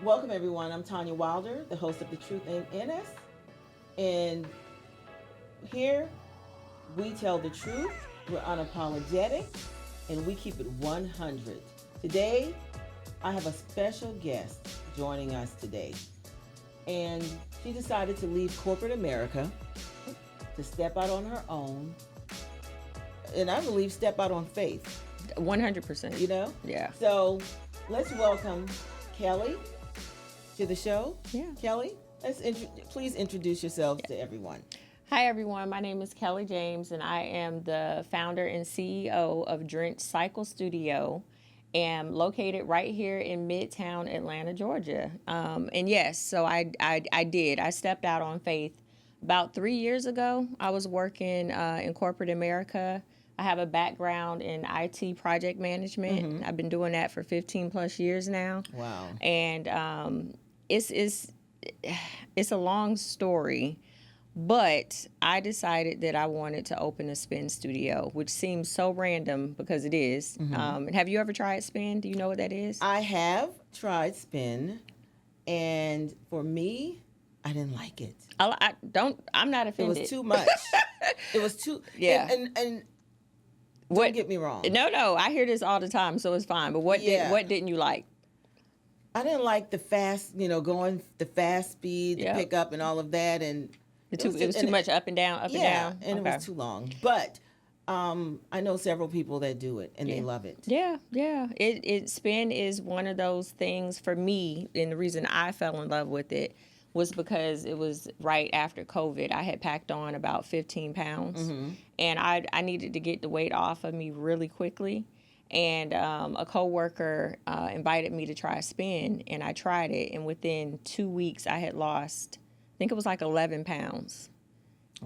Welcome, everyone. I'm Tanya Wilder, the host of The Truth Ain't In Us. And here we tell the truth, we're unapologetic, and we keep it 100. Today, I have a special guest joining us today. And she decided to leave corporate America to step out on her own. And I believe step out on faith. 100%. You know? Yeah. So let's welcome Kellie to the show. Yeah. Kellie, please introduce yourselves to everyone. Hi, everyone. My name is Kellie James, and I am the founder and CEO of Drenched Cycle Studio. Am located right here in Midtown Atlanta, Georgia. And yes, so I did. I stepped out on faith about 3 years ago. I was working in corporate America. I have a background in IT project management. Mm-hmm. I've been doing that for 15 plus years now. Wow. And it's a long story. But I decided that I wanted to open a spin studio, which seems so random because it is. Mm-hmm. Have you ever tried spin? Do you know what that is? I have tried spin, and for me, I didn't like it. I'm not offended. It was too much. It was too. Yeah. And don't get me wrong. No. I hear this all the time, so it's fine. But what didn't you like? I didn't like the fast, going the fast speed, the pickup, and all of that, and. It was too much up and down, and down. And it was too long. But I know several people that do it, and they love it. Yeah. Spin is one of those things for me, and the reason I fell in love with it was because it was right after COVID. I had packed on about 15 pounds, mm-hmm. and I needed to get the weight off of me really quickly. And a coworker invited me to try spin, and I tried it, and within 2 weeks, I had lost. I think it was like 11 pounds.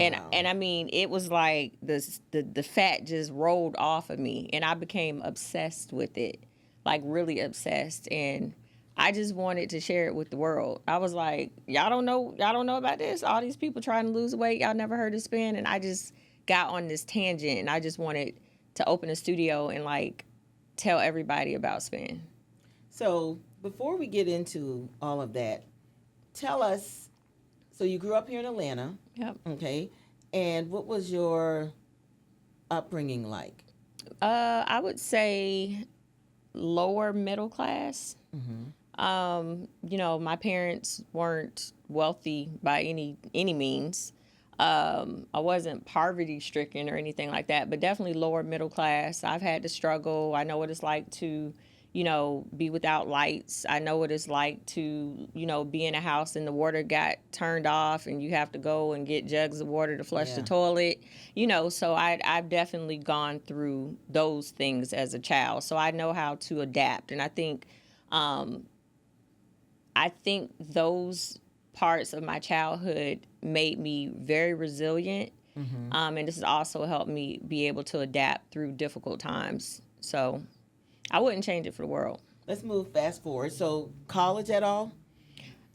And wow. and I mean, it was like the fat just rolled off of me, and I became obsessed with it, like really obsessed. And I just wanted to share it with the world. I was like, y'all don't know about this? All these people trying to lose weight, y'all never heard of spin? And I just got on this tangent, and I just wanted to open a studio and like tell everybody about spin. So before we get into all of that, tell us. So you grew up here in Atlanta. Yep. Okay. And what was your upbringing like? I would say lower middle class. Mm-hmm. My parents weren't wealthy by any means. I wasn't poverty stricken or anything like that, but definitely lower middle class. I've had to struggle. I know what it's like to be without lights. I know what it's like to, be in a house and the water got turned off and you have to go and get jugs of water to flush the toilet, so I've definitely gone through those things as a child. So I know how to adapt. And I think those parts of my childhood made me very resilient. Mm-hmm. And this has also helped me be able to adapt through difficult times. So I wouldn't change it for the world. Let's move fast forward. So college at all?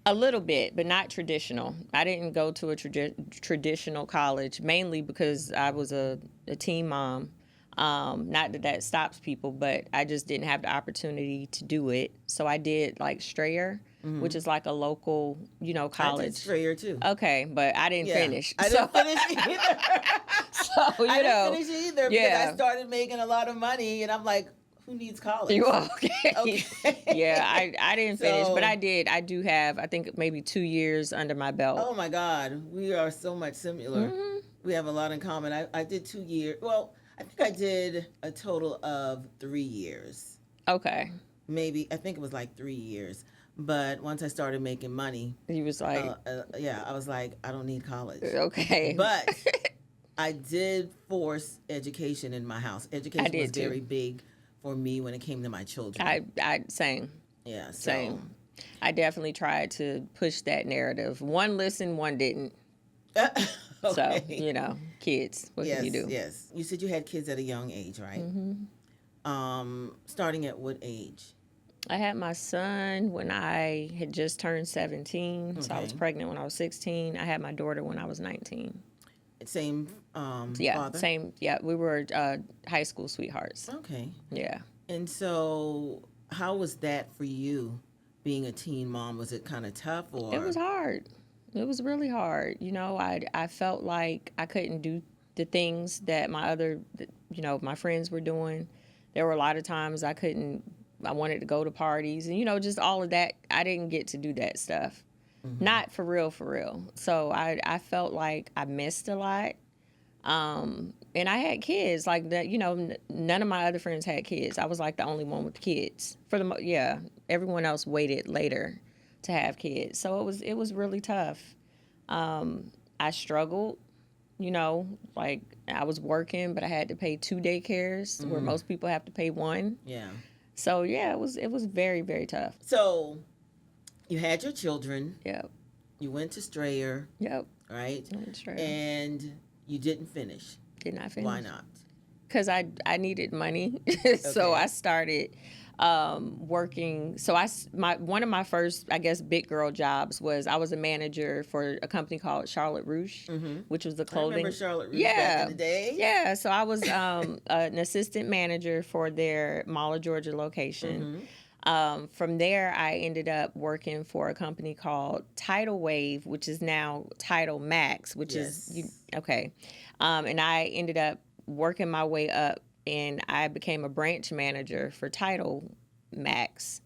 A little bit, but not traditional. I didn't go to a traditional college, mainly because I was a teen mom. Not that stops people, but I just didn't have the opportunity to do it. So I did like Strayer, mm-hmm. which is like a local, college. I did Strayer too. Okay, but I didn't finish. I didn't finish either. I didn't finish either because I started making a lot of money, and I'm like, who needs college? You okay? Yeah, I didn't finish, but I did. I do have, I think, maybe 2 years under my belt. Oh my God, we are so much similar. Mm-hmm. We have a lot in common. I did 2 years. Well, I think I did a total of 3 years. Okay. Maybe, I think it was like 3 years. But once I started making money, you was like, I was like, I don't need college. Okay. But I did force education in my house. Education was very big for me when it came to my children. I same. Yeah, same. I definitely tried to push that narrative. One listened, one didn't. Okay. So, kids, what can you do? Yes. You said you had kids at a young age, right? Mm-hmm. Starting at what age? I had my son when I had just turned 17, okay. So I was pregnant when I was 16. I had my daughter when I was 19. Same father? Same. Yeah, we were high school sweethearts. Okay. Yeah. And so how was that for you being a teen mom? Was it kind of tough, or? It was hard. It was really hard. I felt like I couldn't do the things that my friends were doing. There were a lot of times I wanted to go to parties and, just all of that. I didn't get to do that stuff. Mm-hmm. Not for real, for real. So I felt like I missed a lot. And I had kids like that, none of my other friends had kids. I was like the only one with kids everyone else waited later to have kids. So it was really tough. I struggled, like I was working, but I had to pay 2 daycares where most people have to pay 1. Yeah. So it was very, very tough. So you had your children. Yep. You went to Strayer. Yep. Right? Went to Strayer. And you didn't finish. Did not finish. Why not? Because I needed money. So I started working. So one of my first, I guess, big girl jobs was I was a manager for a company called Charlotte Russe, which was the clothing. I remember Charlotte Russe back in the day. Yeah. So I was an assistant manager for their Mahler, Georgia location. From there, I ended up working for a company called Tidal Wave, which is now Tidal Max, which is okay. And I ended up working my way up, and I became a branch manager for Tidal Max.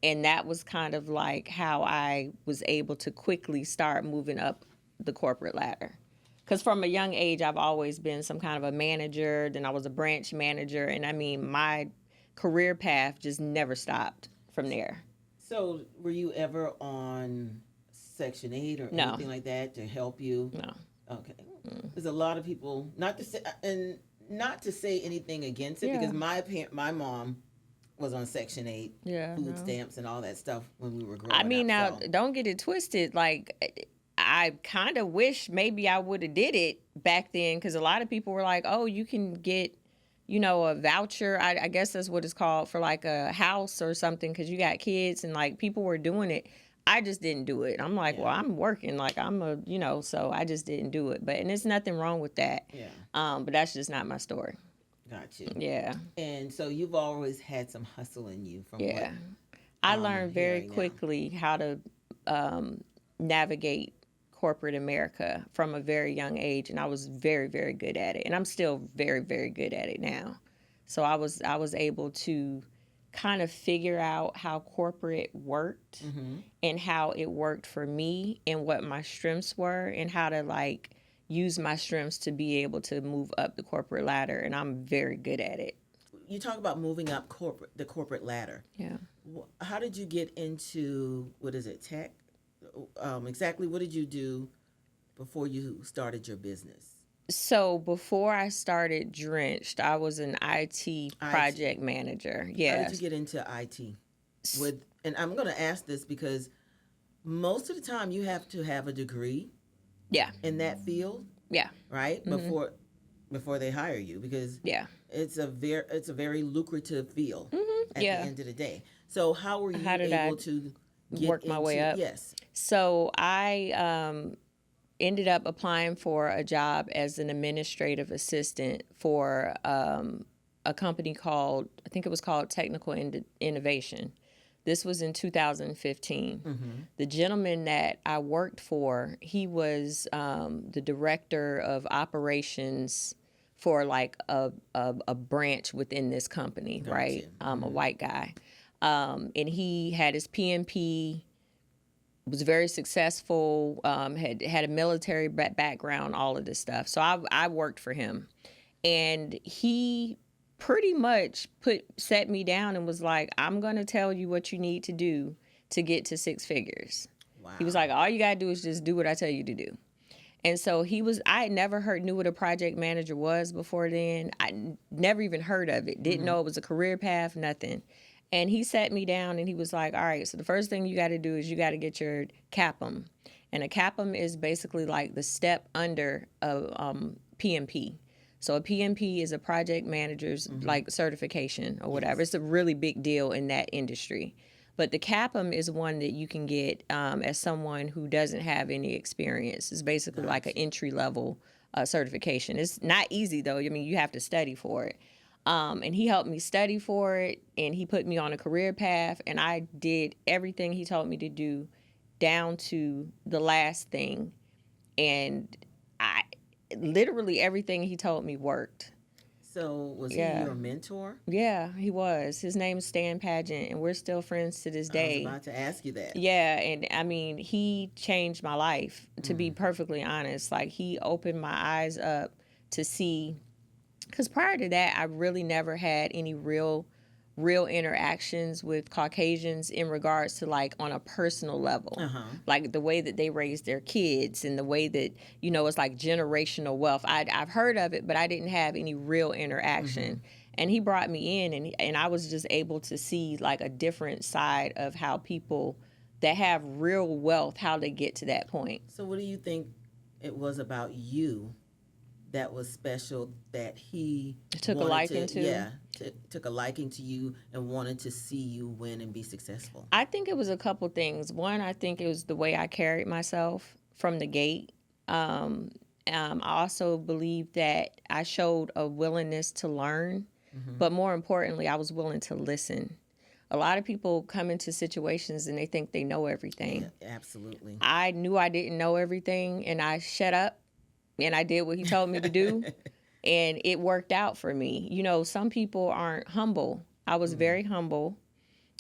And that was kind of like how I was able to quickly start moving up the corporate ladder. Because from a young age, I've always been some kind of a manager. Then I was a branch manager. And I mean, my career path just never stopped from there. So were you ever on Section 8 or anything like that to help you? No. Okay. There's a lot of people, not to say anything against it, because my mom was on Section 8, food stamps and all that stuff when we were growing up. I mean, now, don't get it twisted. Like, I kind of wish maybe I would have did it back then, because a lot of people were like, oh, you can get, a voucher. I guess that's what it's called, for like a house or something, because you got kids, and like people were doing it. I just didn't do it. I'm like, well, I'm working, like I'm so I just didn't do it. And there's nothing wrong with that. Yeah. But that's just not my story. Got you. Yeah. And so you've always had some hustle in you from what I learned very quickly how to navigate corporate America from a very young age, and I was very, very good at it. And I'm still very, very good at it now. So I was able to kind of figure out how corporate worked and how it worked for me and what my strengths were and how to like use my strengths to be able to move up the corporate ladder. And I'm very good at it. You talk about moving up the corporate ladder. Yeah. How did you get into, tech? Exactly what did you do before you started your business? So before I started Drenched, I was an IT project manager. Yeah. How did you get into IT? And I'm going to ask this because most of the time you have to have a degree. Yeah. In that field. Yeah. Right. Before they hire you, because it's a very lucrative field at the end of the day. So how were you able to work my way up? Yes. So I ended up applying for a job as an administrative assistant for a company called, I think it was called Technical Innovation. This was in 2015. The gentleman that I worked for, he was the director of operations for like a branch within this company, right? A white guy. And he had his PMP, was very successful, had a military background, all of this stuff. So I worked for him. And he pretty much set me down and was like, I'm going to tell you what you need to do to get to 6 figures. Wow. He was like, all you got to do is just do what I tell you to do. And so I had never knew what a project manager was before then. I never even heard of it. Didn't know it was a career path, nothing. And he sat me down and he was like, all right, so the first thing you got to do is you got to get your CAPM. And a CAPM is basically like the step under a PMP. So a PMP is a project manager's like certification or whatever. It's a really big deal in that industry. But the CAPM is one that you can get as someone who doesn't have any experience. It's basically like an entry-level certification. It's not easy, though. I mean, you have to study for it. And he helped me study for it, and he put me on a career path, and I did everything he told me to do down to the last thing. And I literally everything he told me worked. So was he Yeah. your mentor? Yeah, he was. His name's Stan Pageant, and we're still friends to this I day. was about to ask you that. Yeah, and I mean, he changed my life, to be perfectly honest. Like, he opened my eyes up to see, because prior to that, I really never had any real interactions with Caucasians in regards to, like, on a personal level. Like the way that they raise their kids and the way that, you know, it's like generational wealth. I've heard of it, but I didn't have any real interaction. And he brought me in, and I was just able to see, like, a different side of how people that have real wealth, how they get to that point. So what do you think it was about you that was special that he Took a liking to? Yeah, took a liking to you and wanted to see you win and be successful? I think it was a couple things. One, I think it was the way I carried myself from the gate. I also believe that I showed a willingness to learn, but more importantly, I was willing to listen. A lot of people come into situations and they think they know everything. Yeah, absolutely. I knew I didn't know everything, and I shut up and I did what he told me to do, and it worked out for me. You know, some people aren't humble. I was very humble,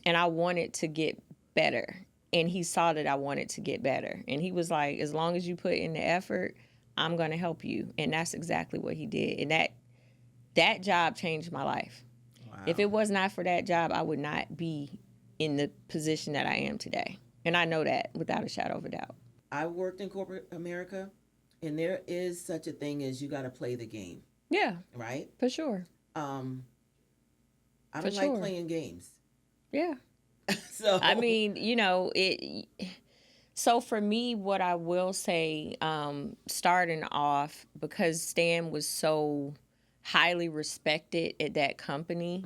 and I wanted to get better, and he saw that I wanted to get better, and he was like, as long as you put in the effort, I'm going to help you. And that's exactly what he did, and that job changed my life. Wow. If it was not for that job, I would not be in the position that I am today, and I know that without a shadow of a doubt. I worked in corporate America, and there is such a thing as you got to play the game, Yeah, right? for sure. I For don't sure. like playing games. Yeah. So I mean, you know, so for me, what I will say, starting off, because Stan was so highly respected at that company,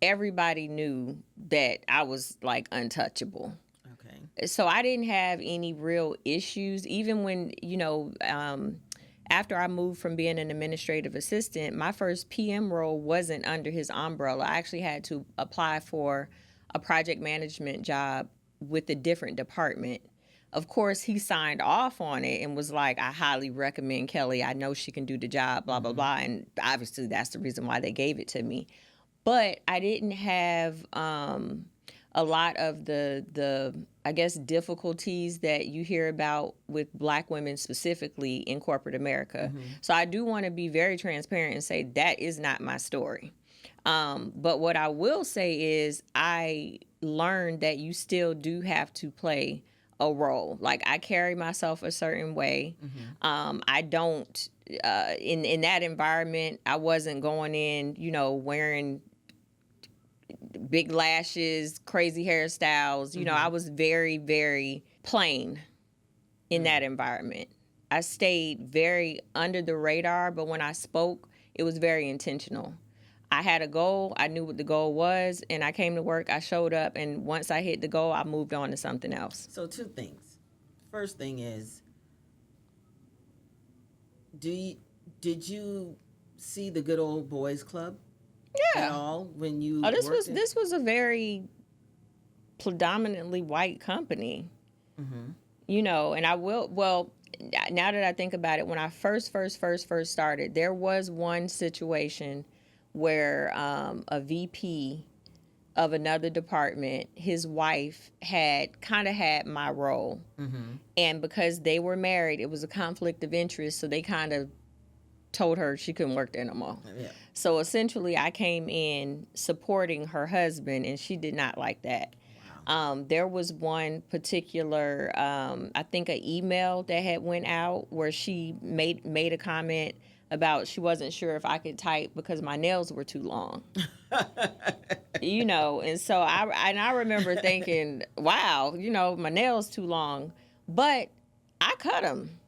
everybody knew that I was, like, untouchable. Okay. So I didn't have any real issues, even when, you know, after I moved from being an administrative assistant, my first PM role wasn't under his umbrella. I actually had to apply for a project management job with a different department. Of course, he signed off on it and was like, I highly recommend Kellie. I know she can do the job, blah, blah, blah. And obviously that's the reason why they gave it to me. But I didn't have a lot of the I guess difficulties that you hear about with Black women specifically in corporate America. So I do want to be very transparent and say that is not my story. But what I will say is I learned that you still do have to play a role. Like, I carry myself a certain way. I don't in that environment, I wasn't going in, you know, wearing big lashes, crazy hairstyles. You know, I was very, very plain in that environment. I stayed very under the radar, but when I spoke, it was very intentional. I had a goal, I knew what the goal was, and I came to work, I showed up, and once I hit the goal, I moved on to something else. So two things. First thing is, did you see the Good Old Boys Club at Yeah. all when you Oh, this worked in- this was a very predominantly white company. You know, and now that I think about it, when I first started, there was one situation where a VP of another department, his wife had kind of had my role. And because they were married, it was a conflict of interest, so they kind of told her she couldn't work there no more. Yeah. So essentially, I came in supporting her husband, and she did not like that. There was one particular, I think, an email that had went out where she made a comment about she wasn't sure if I could type because my nails were too long. You know, and so I remember thinking, wow, you know, my nails too long, but I cut them.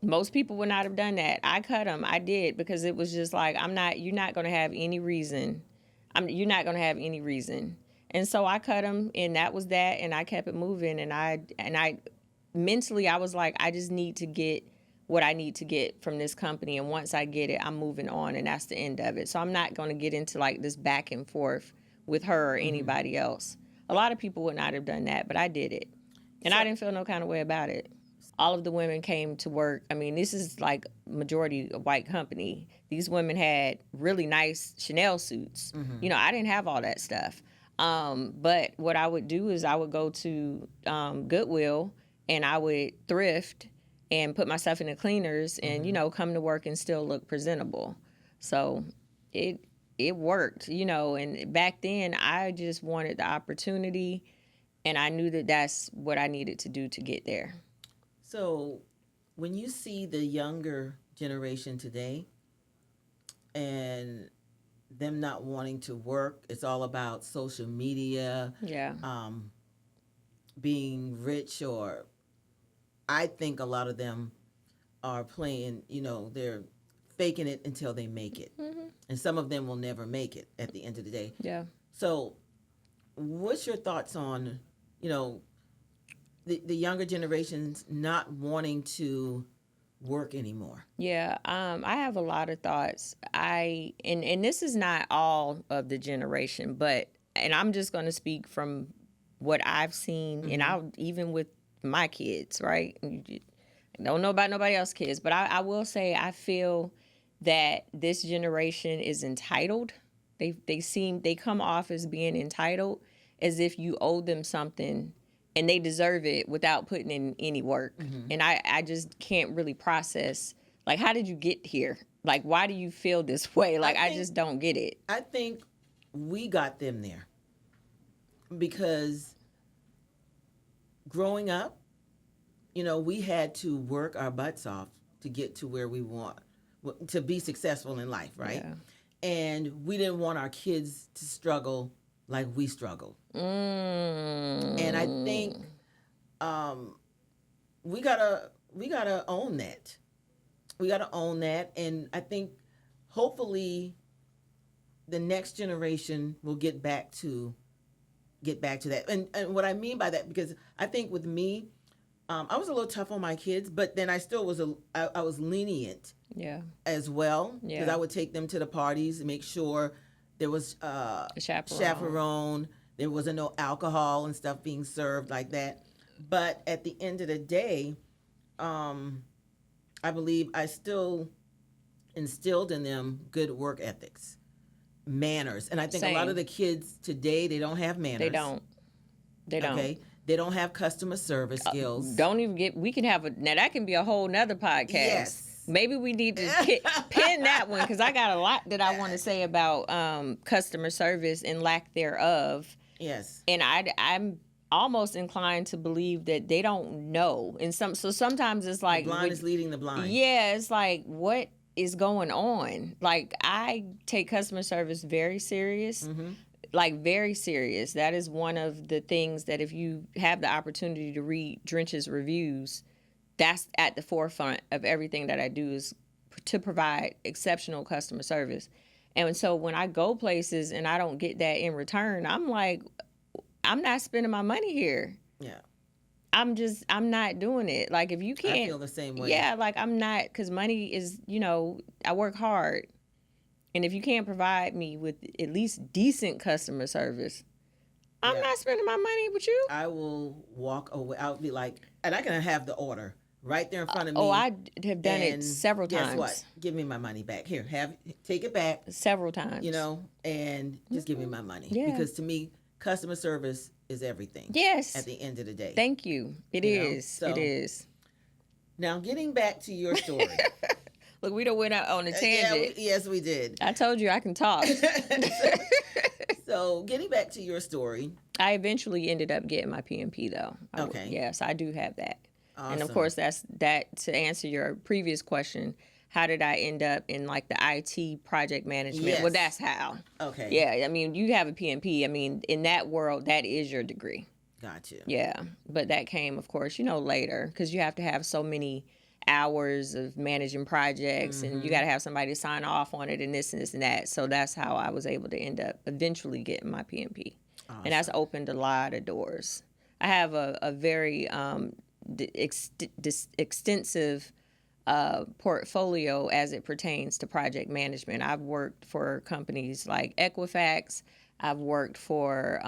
Most people would not have done that. I cut them. I did, because it was just like, you're not going to have any reason. You're not going to have any reason. And so I cut them, and that was that, and I kept it moving. And I mentally, I was like, I just need to get what I need to get from this company. And once I get it, I'm moving on, and that's the end of it. So I'm not going to get into like this back and forth with her or anybody else. A lot of people would not have done that, but I did it. And I didn't feel no kind of way about it. All of the women came to work. I mean, this is like majority a white company. These women had really nice Chanel suits. You know, I didn't have all that stuff. But what I would do is I would go to Goodwill and I would thrift and put myself in the cleaners and, you know, come to work and still look presentable. So it worked, you know, and back then I just wanted the opportunity, and I knew that that's what I needed to do to get there. So when you see the younger generation today and them not wanting to work, it's all about social media, being rich, or I think a lot of them are playing, you know, they're faking it until they make it. And some of them will never make it at the end of the day. Yeah. So what's your thoughts on, you know, the younger generations not wanting to work anymore? Yeah, I have a lot of thoughts. And this is not all of the generation, and I'm just going to speak from what I've seen, and I'll even with my kids, right? I don't know about nobody else's kids, but I will say I feel that this generation is entitled. They come off as being entitled, as if you owe them something and they deserve it without putting in any work. And I just can't really process, like, how did you get here? Like, why do you feel this way? Like, I just don't get it. I think we got them there because growing up, you know, we had to work our butts off to get to where we want, to be successful in life, right? Yeah. And we didn't want our kids to struggle like we struggled. And I think we gotta own that. We gotta own that, and I think hopefully the next generation will get back to that. And what I mean by that, because I think with me, I was a little tough on my kids, but then I still was I was lenient. Yeah. As well, because Yeah. I would take them to the parties and make sure there was A chaperone. There wasn't no alcohol and stuff being served like that. But at the end of the day, I believe I still instilled in them good work ethics, manners, and I think a lot of the kids today, they don't have manners. They don't. Okay, they don't have customer service skills. Don't even get. We can have now that can be a whole nother podcast. Yes. Maybe we need to pin that one, because I got a lot that I want to say about customer service and lack thereof. Yes. And I'm almost inclined to believe that they don't know. And so sometimes it's like the blind is leading the blind. Yeah, it's like, what is going on? Like, I take customer service very serious. Like, very serious. That is one of the things that if you have the opportunity to read Drench's reviews, that's at the forefront of everything that I do, is to provide exceptional customer service. And so when I go places and I don't get that in return, I'm like, I'm not spending my money here. Yeah. I'm not doing it. Like, if you can't. I feel the same way. Yeah, like, I'm not, because money is, you know, I work hard. And if you can't provide me with at least decent customer service, I'm not spending my money with you. I will walk away. I'll be like, and I can have the order right there in front of me. Oh, I have done it several times. Guess what? Give me my money back. Here, take it back. Several times. You know, and just give me my money. Yeah. Because to me, customer service is everything. Yes. At the end of the day. Thank you. It is. It is. Now, getting back to your story. Look, we done went out on a tangent. Yes, we did. I told you I can talk. So, getting back to your story. I eventually ended up getting my PMP, though. Okay. Yes, I do have that. Awesome. And, of course, that's that. To answer your previous question, how did I end up in, like, the IT project management? Yes. Well, that's how. Okay. Yeah, I mean, you have a PMP. I mean, in that world, that is your degree. Gotcha. Yeah, but that came, of course, you know, later, because you have to have so many hours of managing projects, and you got to have somebody sign off on it, and this and this and that. So that's how I was able to end up eventually getting my PMP. Awesome. And that's opened a lot of doors. I have a very extensive portfolio as it pertains to project management. I've worked for companies like Equifax. I've worked for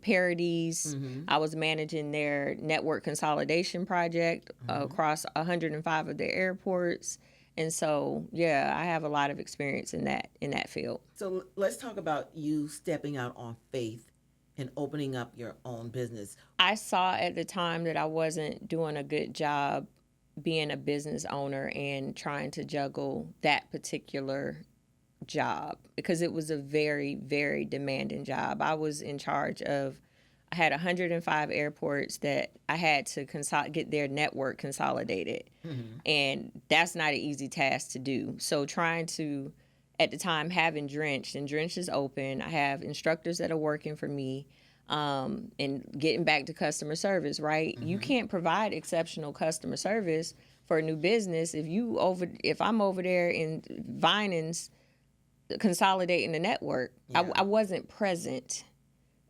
Parodies. I was managing their network consolidation project across 105 of their airports. And so, yeah, I have a lot of experience in that field. So let's talk about you stepping out on faith and opening up your own business. I saw at the time that I wasn't doing a good job being a business owner and trying to juggle that particular job because it was a very, very demanding job. I was in charge of, I had 105 airports that I had to get their network consolidated. And that's not an easy task to do. So trying to, at the time, having Drenched, and Drenched is open. I have instructors that are working for me. And getting back to customer service, right? You can't provide exceptional customer service for a new business if I'm over there in Vinings consolidating the network. I wasn't present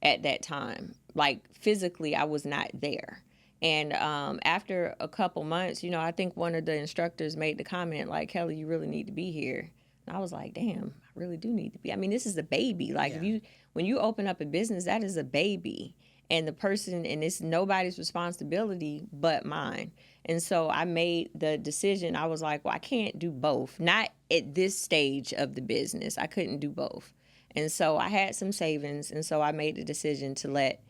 at that time. Like physically, I was not there. And after a couple months, I think one of the instructors made the comment like, "Kellie, you really need to be here." And I was like, "Damn, I really do need to be." I mean, this is a baby. Like when you open up a business, that is a baby. And it's nobody's responsibility but mine. And so I made the decision. I was like, well, I can't do both. Not at this stage of the business. I couldn't do both. And so I had some savings. And so I made the decision to let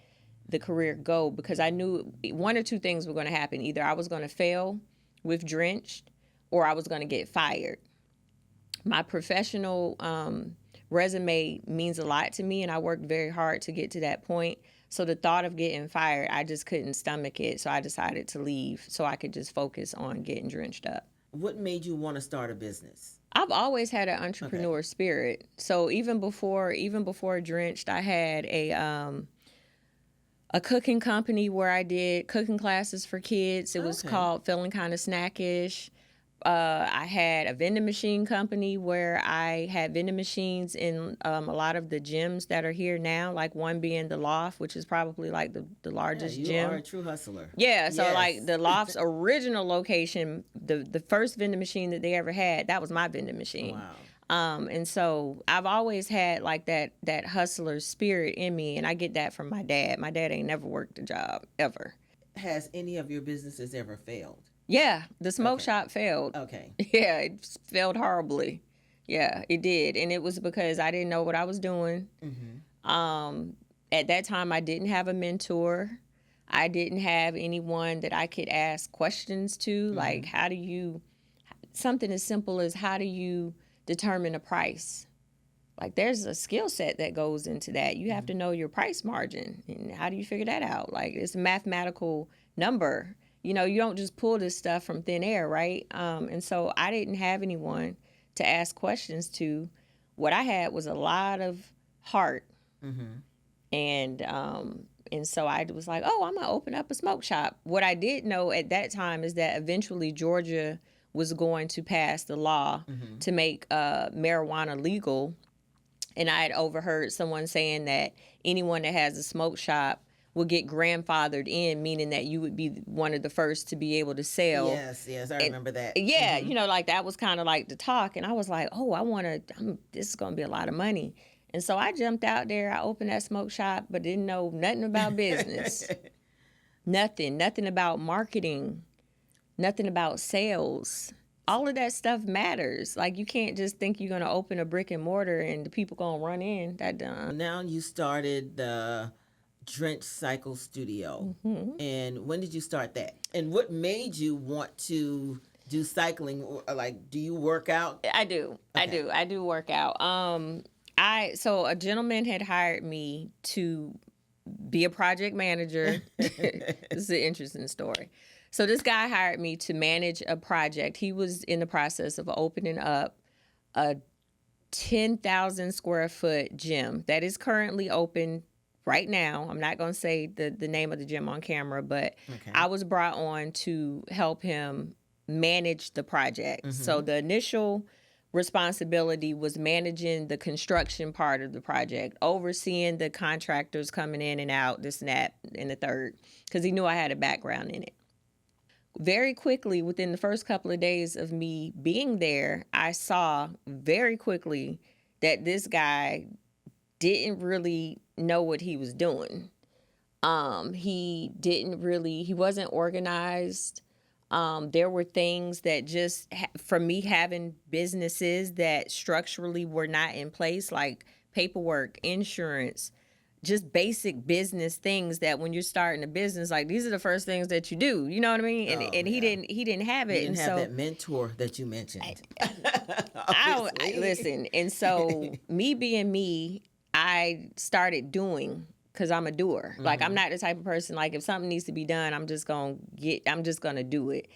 the career go because I knew one or two things were going to happen. Either I was going to fail with Drenched or I was going to get fired. My professional resume means a lot to me, and I worked very hard to get to that point. So the thought of getting fired, I just couldn't stomach it. So I decided to leave so I could just focus on getting drenched up. What made you want to start a business? I've always had an entrepreneur spirit. So even before Drenched, I had a cooking company where I did cooking classes for kids. It was called Feeling Kind of Snackish. I had a vending machine company where I had vending machines in a lot of the gyms that are here now, like one being the Loft, which is probably like the largest gym. You are a true hustler. Yeah, so like the Loft's original location, the first vending machine that they ever had, that was my vending machine. Wow. And so I've always had like that hustler spirit in me, and I get that from my dad. My dad ain't never worked a job, ever. Has any of your businesses ever failed? Yeah, the smoke shop failed. Okay. Yeah, it failed horribly. Yeah, it did. And it was because I didn't know what I was doing. At that time, I didn't have a mentor. I didn't have anyone that I could ask questions to. Like, something as simple as how do you determine a price? Like, there's a skill set that goes into that. You have to know your price margin. And how do you figure that out? Like, it's a mathematical number. You don't just pull this stuff from thin air, right? And so I didn't have anyone to ask questions to. What I had was a lot of heart. And so I was like, oh, I'm going to open up a smoke shop. What I did know at that time is that eventually Georgia was going to pass the law to make marijuana legal. And I had overheard someone saying that anyone that has a smoke shop will get grandfathered in, meaning that you would be one of the first to be able to sell. Yes, I remember that. Yeah, like that was kind of like the talk. And I was like, oh, this is going to be a lot of money. And so I jumped out there. I opened that smoke shop, but didn't know nothing about business. Nothing about marketing, nothing about sales. All of that stuff matters. Like, you can't just think you're going to open a brick and mortar and the people going to run in. That done. Now you started the Drenched Cycle Studio. And when did you start that? And what made you want to do cycling? Like, do you work out? I do. Okay. I do work out. So a gentleman had hired me to be a project manager. This is an interesting story. So this guy hired me to manage a project. He was in the process of opening up a 10,000 square foot gym that is currently open right now. I'm not going to say the name of the gym on camera, but I was brought on to help him manage the project. So the initial responsibility was managing the construction part of the project, overseeing the contractors coming in and out, this and that, and the third, because he knew I had a background in it. very quickly, within the first couple of days of me being there, I saw very quickly that this guy didn't really know what he was doing. He wasn't organized. There were things that just, from me having businesses that structurally were not in place, like paperwork, insurance, just basic business things that when you're starting a business, like these are the first things that you do. You know what I mean? And he didn't have it. He didn't have that mentor that you mentioned. Listen. And so me being me, I started doing, because I'm a doer. Like, I'm not the type of person, like, if something needs to be done, I'm just going to do it.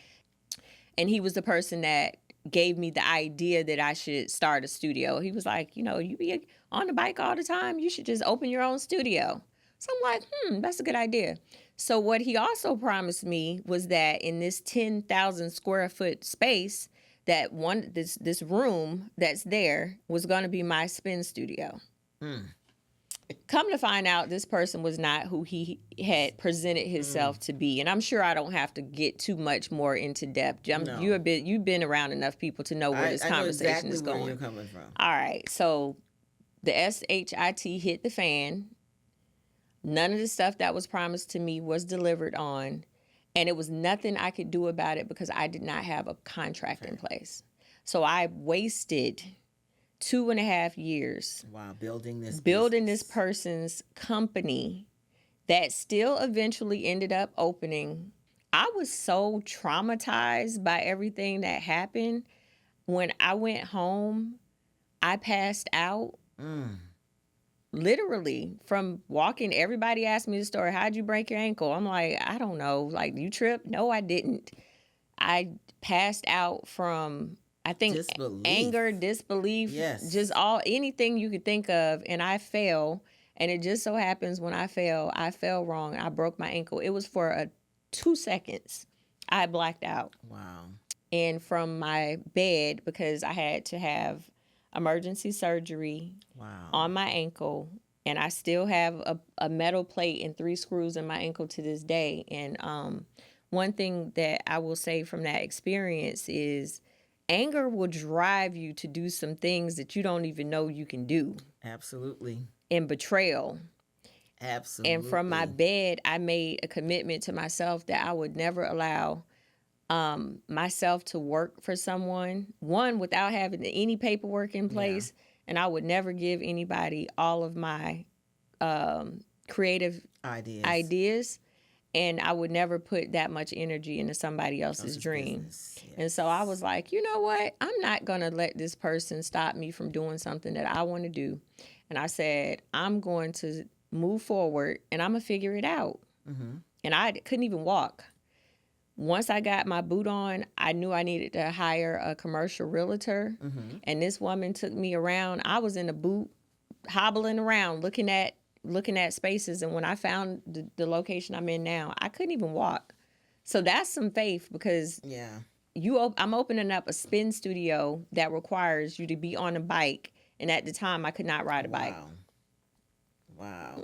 And he was the person that gave me the idea that I should start a studio. He was like, you be on the bike all the time. You should just open your own studio. So I'm like, that's a good idea. So what he also promised me was that in this 10,000 square foot space, that this room that's there was going to be my spin studio. Come to find out, this person was not who he had presented himself to be. And I'm sure I don't have to get too much more into depth. No. You've been around enough people to know where this conversation is going. Where you're coming from. All right. So the SHIT hit the fan. None of the stuff that was promised to me was delivered on. And it was nothing I could do about it because I did not have a contract in place. So I wasted 2.5 years. Wow, building this person's company that still eventually ended up opening. I was so traumatized by everything that happened. When I went home, I passed out. Literally, from walking. Everybody asked me the story. How'd you break your ankle? I'm like, I don't know. Like, you tripped? No, I didn't. I passed out from, I think, anger, disbelief, just anything you could think of. And I fell. And it just so happens when I fell wrong. I broke my ankle. It was for 2 seconds. I blacked out. Wow. And from my bed, because I had to have emergency surgery on my ankle. And I still have a metal plate and 3 screws in my ankle to this day. And one thing that I will say from that experience is, anger will drive you to do some things that you don't even know you can do. Absolutely. And betrayal. Absolutely. And from my bed, I made a commitment to myself that I would never allow myself to work for someone, one, without having any paperwork in place. And I would never give anybody all of my creative ideas. And I would never put that much energy into somebody else's dream. Yes. And so I was like, you know what? I'm not going to let this person stop me from doing something that I want to do. And I said, I'm going to move forward and I'm going to figure it out. And I couldn't even walk. Once I got my boot on, I knew I needed to hire a commercial realtor. And this woman took me around. I was in a boot, hobbling around, looking at spaces. And when I found the location I'm in now, I couldn't even walk. So that's some faith, because I'm opening up a spin studio that requires you to be on a bike. And at the time, I could not ride a bike. Wow.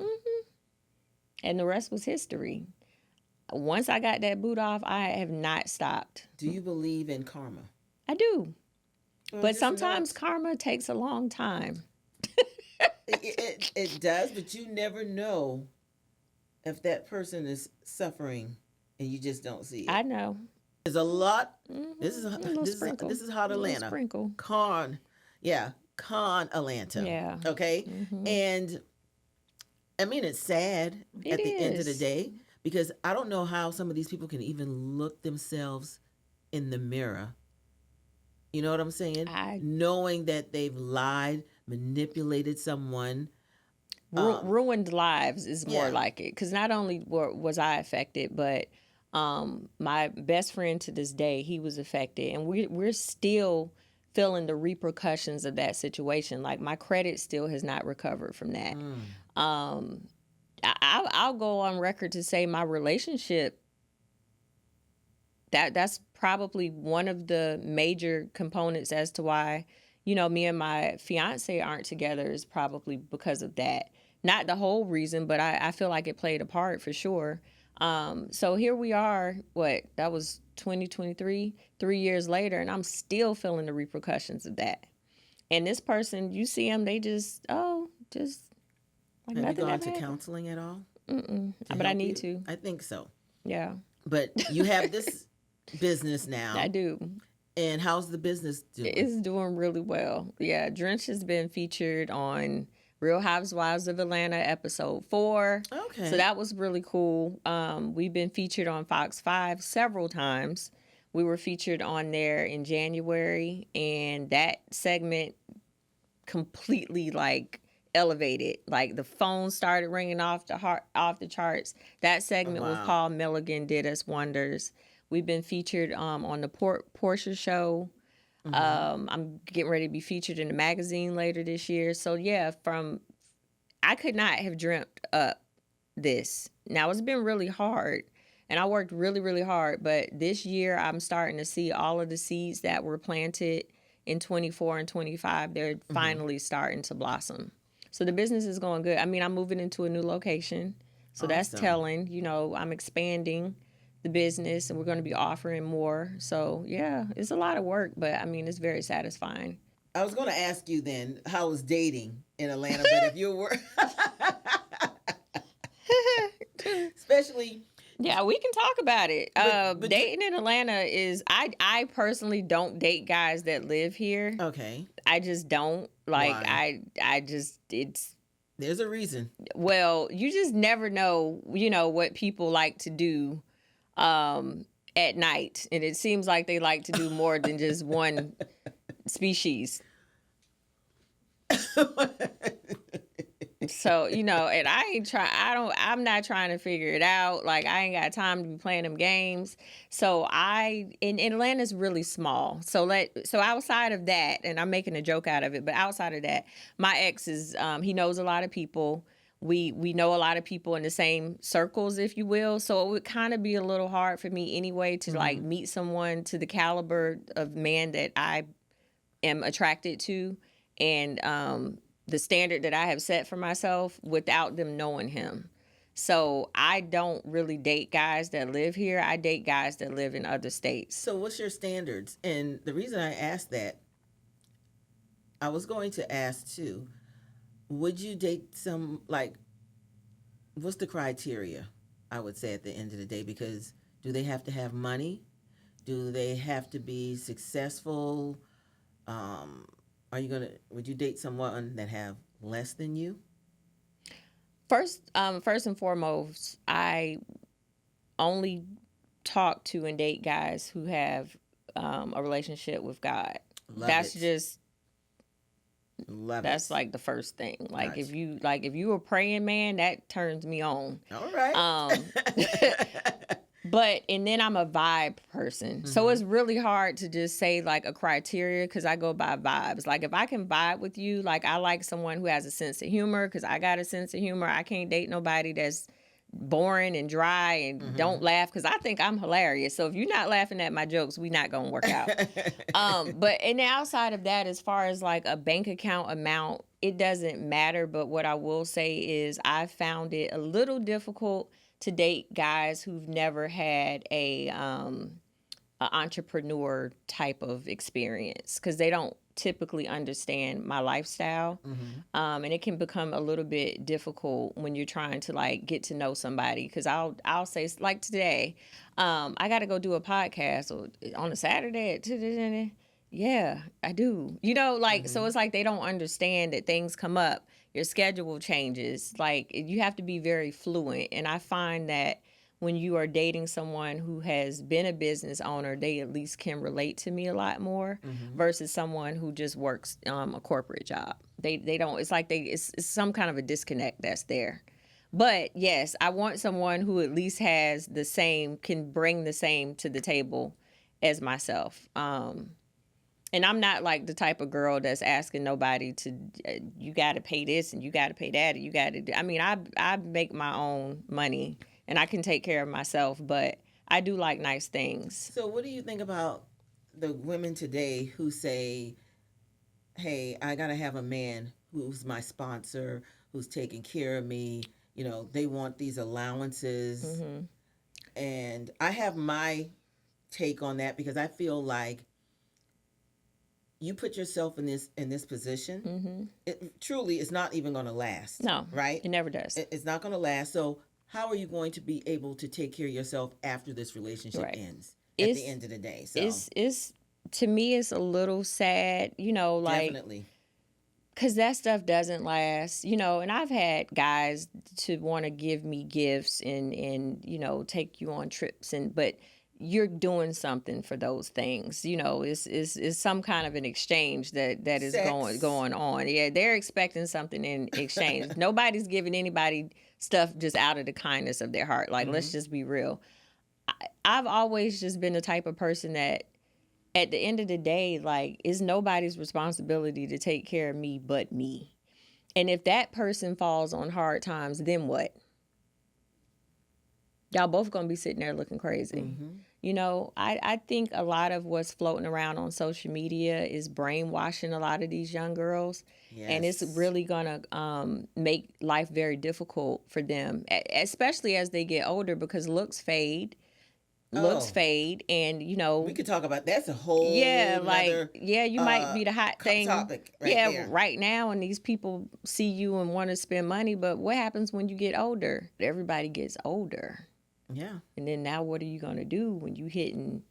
And the rest was history. Once I got that boot off, I have not stopped. Do you believe in karma? I do. But sometimes karma takes a long time. It does, but you never know if that person is suffering and you just don't see it. I know. There's a lot. This is Hot Atlanta. Sprinkle. Con Atlanta. Yeah. Okay. And I mean, it's sad at the end of the day, because I don't know how some of these people can even look themselves in the mirror. You know what I'm saying? Knowing that they've lied, manipulated someone. Ruined lives is more like it. Because not only was I affected, but my best friend to this day, he was affected. And we're still feeling the repercussions of that situation. Like, my credit still has not recovered from that. I'll go on record to say my relationship, that's probably one of the major components as to why, me and my fiance aren't together, is probably because of that. Not the whole reason, but I feel like it played a part for sure. So here we are, that was 2023, 3 years later, and I'm still feeling the repercussions of that. And this person, you see them, they just like Have you nothing gone ever to happened. counseling at all to But I help need you? to. I think so. Yeah, But you have this business I now, do. and how's the business doing? It's doing really well. Yeah, Drench has been featured on Real Housewives of Atlanta episode 4. So Okay. that was really cool. We've been featured on Fox 5 several times. We were featured on there in January, and that segment completely like elevated. Like the phone started ringing off the charts. That Oh, segment with wow. Paul Milligan did us wonders. We've been featured on the Portia show. Mm-hmm. I'm getting ready to be featured in a magazine later this year. So yeah, I could not have dreamt up this. Now it's been really hard, and I worked really really hard, but this year I'm starting to see all of the seeds that were planted in 24 and 25. They're Mm-hmm. finally starting to blossom. So the business is going good. I mean, I'm moving into a new location. So that's Awesome. telling, I'm expanding the business and we're going to be offering more. So, yeah, it's a lot of work, but I mean, it's very satisfying. I was going to ask you then how was dating in Atlanta, but if you were, especially, Yeah, we can talk about it. but Dating in Atlanta is I personally don't date guys that live here. okay, I just don't. Like why? I just it's There's a reason. well, you just never know, what people like to do at night. And it seems like they like to do more than just one species. So, and I'm not trying to figure it out. Like, I ain't got time to be playing them games. So in Atlanta's really small. So outside of that, and I'm making a joke out of it, but outside of that, my ex he knows a lot of people. We know a lot of people in the same circles, if you will. So it would kind of be a little hard for me anyway to like Mm-hmm. meet someone to the caliber of man that I am attracted to. And the standard that I have set for myself without them knowing him. So I don't really date guys that live here. I date guys that live in other states. So, what's your standards? And the reason I asked that, I was going to ask too, would you date some, like, what's the criteria? I would say at the end of the day, because do they have to have money? Do they have to be successful? Um, would you date someone that have less than you? First and foremost, I only talk to and date guys who have a relationship with God. Love That's it. just Love that's it. like the first thing. Like Gotcha. if you a praying man, that turns me on. All right. Um, and then I'm a vibe person. So Mm-hmm. it's really hard to just say like a criteria because I go by vibes. Like if I can vibe with you, like I like someone who has a sense of humor because I got a sense of humor. I can't date nobody that's boring and dry and Mm-hmm. don't laugh because I think I'm hilarious. So if you're not laughing at my jokes, we not gonna work out. But and outside of that, as far as like a bank account amount, it doesn't matter. But what I will say is I found it a little difficult to date guys who've never had a entrepreneur type of experience because they don't typically understand my lifestyle. Mm-hmm. And it can become a little bit difficult when you're trying to like get to know somebody because I'll say like today, I got to go do a podcast on a Saturday at 2. Yeah, I do. Like Mm-hmm. so it's like they don't understand that things come up, your schedule changes. Like you have to be very fluent, and I find that when you are dating someone who has been a business owner, they at least can relate to me a lot more Mm-hmm. versus someone who just works a corporate job. They don't. It's like it's some kind of a disconnect that's there. But yes, I want someone who at least has the same, can bring the same to the table as myself. And I'm not like the type of girl that's asking nobody to, you got to pay this and you got to pay that and you got to. I mean, I make my own money and I can take care of myself, but I do like nice things. So, what do you think about the women today who say, hey, I got to have a man who's my sponsor, who's taking care of me? They want these allowances. Hmm. And I have my take on that because I feel like you put yourself in this position, it truly is not even going to last. No, right? it never does. It's not going to last. So how are you going to be able to take care of yourself after this relationship Right. ends at the end of the day? So It's to me, it's a little sad, like definitely. because that stuff doesn't last, and I've had guys to want to give me gifts and take you on trips, but you're doing something for those things. It's some kind of an exchange that is Sex. going on. Yeah, they're expecting something in exchange. Nobody's giving anybody stuff just out of the kindness of their heart. Like, let's just be real. I've always just been the type of person that at the end of the day, like, it's nobody's responsibility to take care of me but me. And if that person falls on hard times, then what? Y'all both gonna be sitting there looking crazy. I think a lot of what's floating around on social media is brainwashing a lot of these young girls. Yes. And it's really gonna make life very difficult for them, especially as they get older, because looks fade. And we could talk about that's a whole you might be the hot thing topic there. Right now, and these people see you and want to spend money, but what happens when you get older? Everybody gets older, and then now what are you going to do when you hitting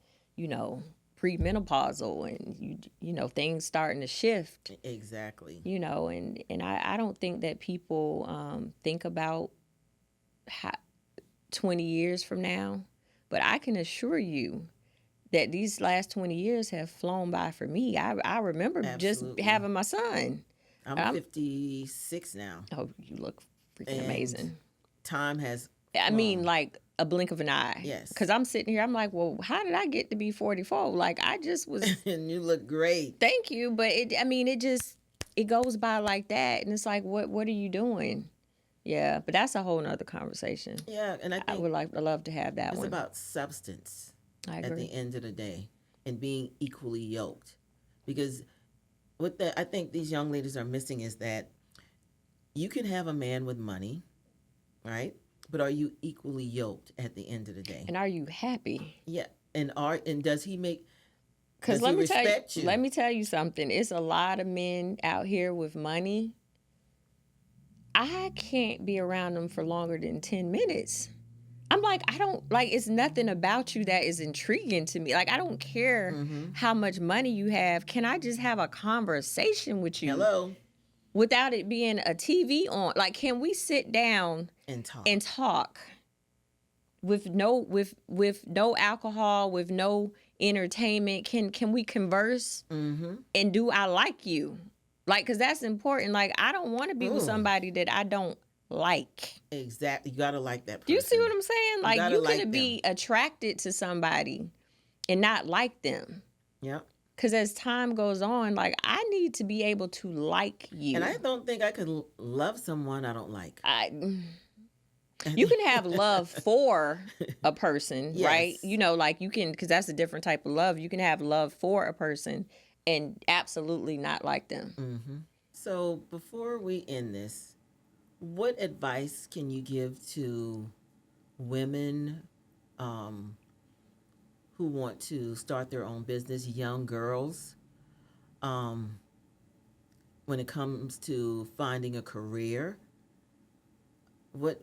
premenopausal and things starting to shift? Exactly. And I don't think that people think about 20 years from now. But I can assure you that these last 20 years have flown by for me. I remember just having my son. I'm 56 now. Oh, you look freaking amazing. Time has I mean, like a blink of an eye. Yes. Because I'm sitting here, I'm like, well, how did I get to be 44? Like, I just was. And you look great. Thank you. But it goes by like that. And it's like, what are you doing? Yeah, but that's a whole nother conversation. Yeah, and I would love to have that one. It's about substance I agree. At the end of the day and being equally yoked. Because what I think these young ladies are missing is that you can have a man with money, right? But are you equally yoked at the end of the day? And are you happy? Yeah, and does he make? Because let me tell you something. It's a lot of men out here with money. I can't be around them for longer than 10 minutes. I'm like, it's nothing about you that is intriguing to me. Like, I don't care how much money you have. Can I just have a conversation with you? Hello. Without it being a TV on? Like, can we sit down and talk with no alcohol, with no entertainment? Can we converse? And do I like you? Like, because that's important. Like, I don't want to be with somebody that I don't like. Exactly. You got to like that person. Do you see what I'm saying? Like, you can be attracted to somebody and not like them. Yeah. Because as time goes on, like, I need to be able to like you. And I don't think I could love someone I don't like. You can have love for a person, right? Like you can, because that's a different type of love. You can have love for a person and absolutely not like them. So before we end this, what advice can you give to women who want to start their own business, young girls, when it comes to finding a career? What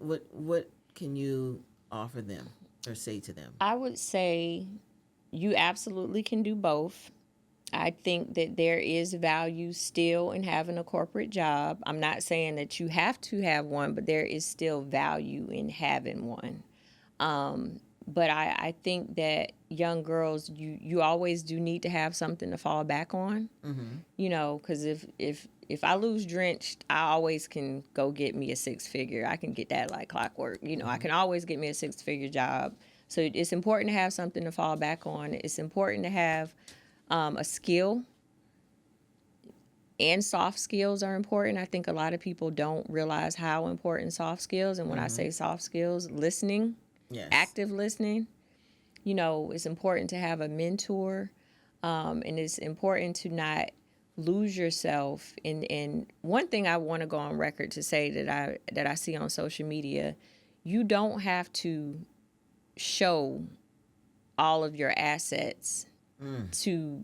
can you offer them or say to them? I would say you absolutely can do both. I think that there is value still in having a corporate job. I'm not saying that you have to have one, but there is still value in having one. But I think that young girls, you always do need to have something to fall back on. Because if I lose Drenched, I always can go get me a 6-figure. I can get that like clockwork. I can always get me a 6-figure job. So it's important to have something to fall back on. It's important to have a skill, and soft skills are important. I think a lot of people don't realize how important soft skills, and when I say soft skills, listening, active listening, it's important to have a mentor, and it's important to not lose yourself. And one thing I want to go on record to say that I see on social media, you don't have to show all of your assets to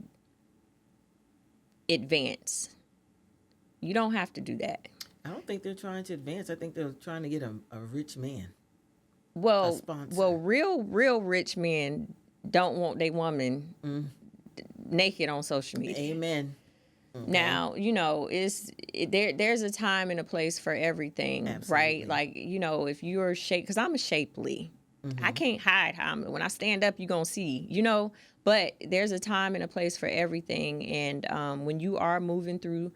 advance. You don't have to do that. I don't think they're trying to advance. I think they're trying to get a rich man. Well, real rich men don't want their woman naked on social media. Amen. Okay. Now, there's a time and a place for everything, Absolutely. right? Like, if you're because I'm a shapely. I can't hide how I'm. When I stand up, you're going to see, but there's a time and a place for everything. And when you are moving through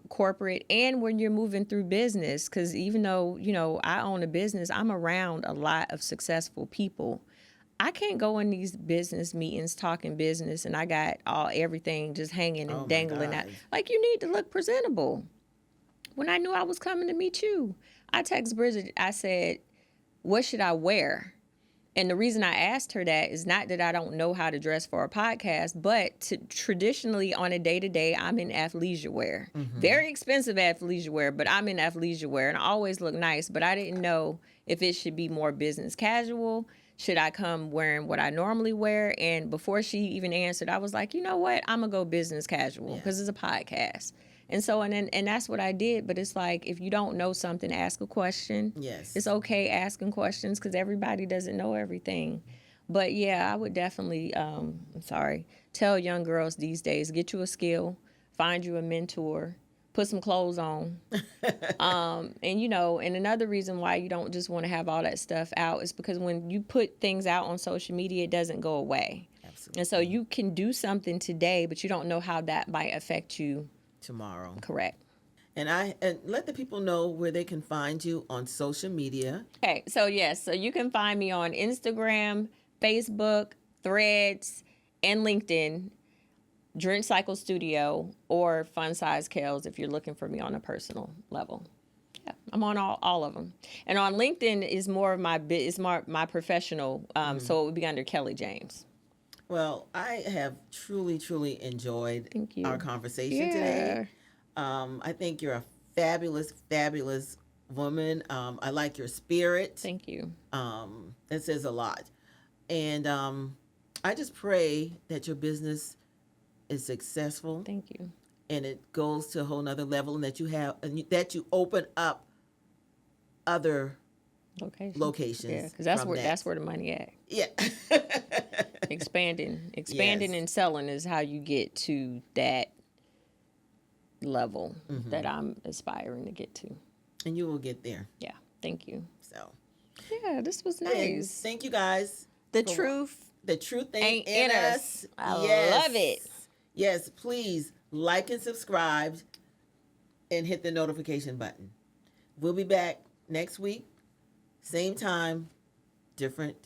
corporate and when you're moving through business, because even though, I own a business, I'm around a lot of successful people. I can't go in these business meetings talking business and I got everything just hanging and dangling out. Like, you need to look presentable. When I knew I was coming to meet you, I texted Bridget, I said, what should I wear? And the reason I asked her that is not that I don't know how to dress for a podcast, but traditionally on a day-to-day, I'm in athleisure wear. Very expensive athleisure wear, but I'm in athleisure wear and I always look nice, but I didn't know if it should be more business casual. Should I come wearing what I normally wear? And before she even answered, I was like, you know what? I'm going to go business casual because it's a podcast. And so, and that's what I did. But it's like, if you don't know something, ask a question. Yes. It's okay asking questions because everybody doesn't know everything. But yeah, I would definitely, tell young girls these days, get you a skill, find you a mentor, put some clothes on. And another reason why you don't just want to have all that stuff out is because when you put things out on social media, it doesn't go away. Absolutely. And so you can do something today, but you don't know how that might affect you tomorrow. Correct. And let the people know where they can find you on social media. Okay, so you can find me on Instagram, Facebook, Threads, and LinkedIn, Drenched Cycle Studio, or Fun Size Kels if you're looking for me on a personal level. Yeah, I'm on all of them. And on LinkedIn is more of my professional, so it would be under Kellie James. Well, I have truly, truly enjoyed our conversation today. I think you're a fabulous, fabulous woman. I like your spirit. Thank you. It says a lot. And I just pray that your business is successful. Thank you. And it goes to a whole nother level, and that you open up other locations. Yeah, because that's where the money at. Yeah. Expanding and selling is how you get to that level that I'm aspiring to get to. And you will get there. Yeah. Thank you. So. Yeah, this was nice. And thank you guys. The truth ain't in us. I love it. Yes, please like and subscribe and hit the notification button. We'll be back next week. Same time, different